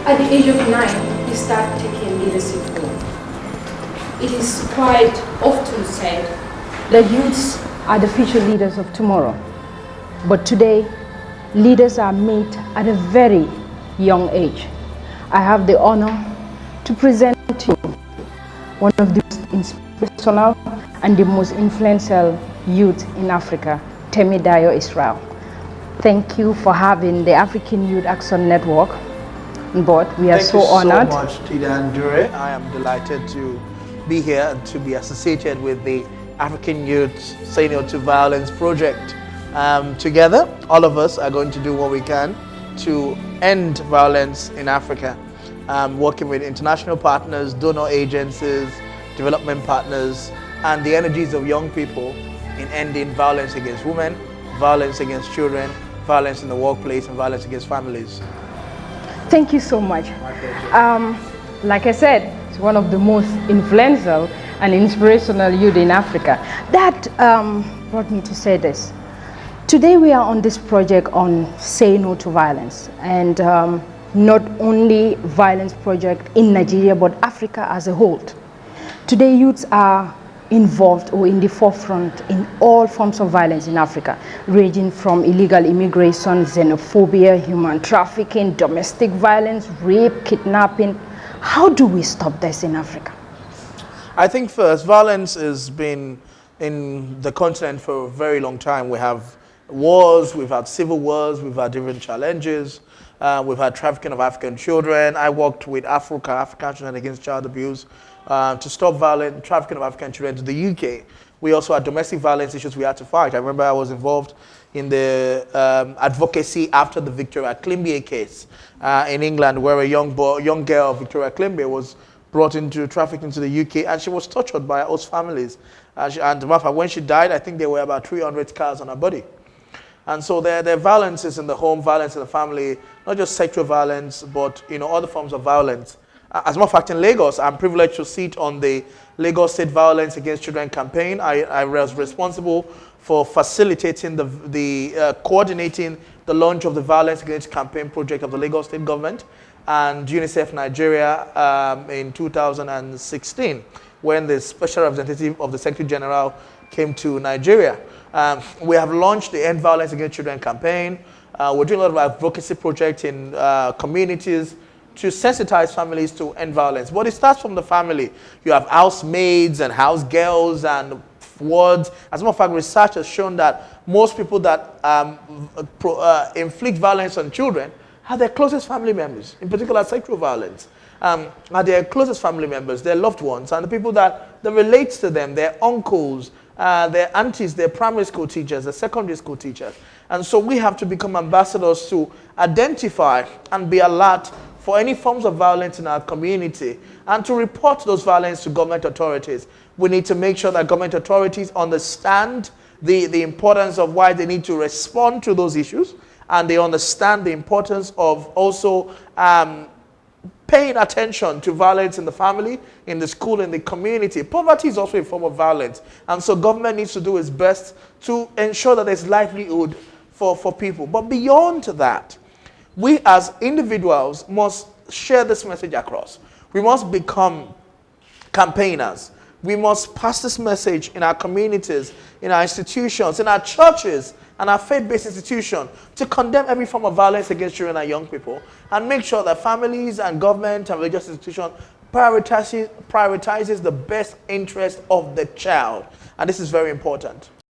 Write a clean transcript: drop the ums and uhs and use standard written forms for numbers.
At the age of 9, he started taking leadership role. It is quite often said that youths are the future leaders of tomorrow. But today, leaders are made at a very young age. I have the honor to present to you one of the most inspirational and the most influential youth in Africa, Dayo Isreal. Thank you for having the African Youth Action Network on board. We are so honored. Thank you so much, Tida Ndure. I am delighted to be here and to be associated with the African Youth Say No to Violence project. Together, all of us are going to do what we can to end violence in Africa. Working with international partners, donor agencies, development partners, and the energies of young people in ending violence against women, violence against children, violence in the workplace, and violence against families. Thank you so much. Like I said, it's one of the most influential and inspirational youth in Africa. That brought me to say this. Today we are on this project on Say No to Violence, and not only violence project in Nigeria, but Africa as a whole. Today youths are involved or in the forefront in all forms of violence in Africa, ranging from illegal immigration, xenophobia, human trafficking, domestic violence, rape, kidnapping. How do we stop this in Africa? I think first, violence has been in the continent for a very long time. We have wars, we've had civil wars, we've had different challenges, we've had trafficking of African children. I worked with African Children Against Child Abuse, to stop violent trafficking of African children to the UK. We also had domestic violence issues we had to fight. I remember I was involved in the advocacy after the Victoria Climbié case in England, where a young girl, Victoria Climbié, was brought into trafficking to the UK, and she was tortured by her host families. And when she died, I think there were about 300 scars on her body. And so there are violences in the home, violence in the family, not just sexual violence, but other forms of violence. As a matter of fact, in Lagos, I'm privileged to sit on the Lagos State Violence Against Children campaign. I was responsible for facilitating coordinating the launch of the Violence Against Campaign project of the Lagos State government and UNICEF Nigeria in 2016, when the special representative of the Secretary General came to Nigeria. We have launched the End Violence Against Children campaign. We're doing a lot of advocacy projects in communities to sensitize families to end violence. But it starts from the family. You have housemaids and house girls and wards. As a matter of fact, research has shown that most people that inflict violence on children are their closest family members, in particular sexual violence. Are their closest family members, their loved ones, and the people that relate to them, their uncles, their aunties, their primary school teachers, their secondary school teachers. And so we have to become ambassadors to identify and be alert for any forms of violence in our community and to report those violence to government authorities. We need to make sure that government authorities understand the importance of why they need to respond to those issues, and they understand the importance of also paying attention to violence in the family, in the school, in the community. Poverty is also a form of violence. And so government needs to do its best to ensure that there's livelihood for people. But beyond that, we as individuals must share this message across. We must become campaigners. We must pass this message in our communities, in our institutions, in our churches, and our faith-based institution to condemn every form of violence against children and young people, and make sure that families and government and religious institutions prioritizes the best interest of the child. And this is very important.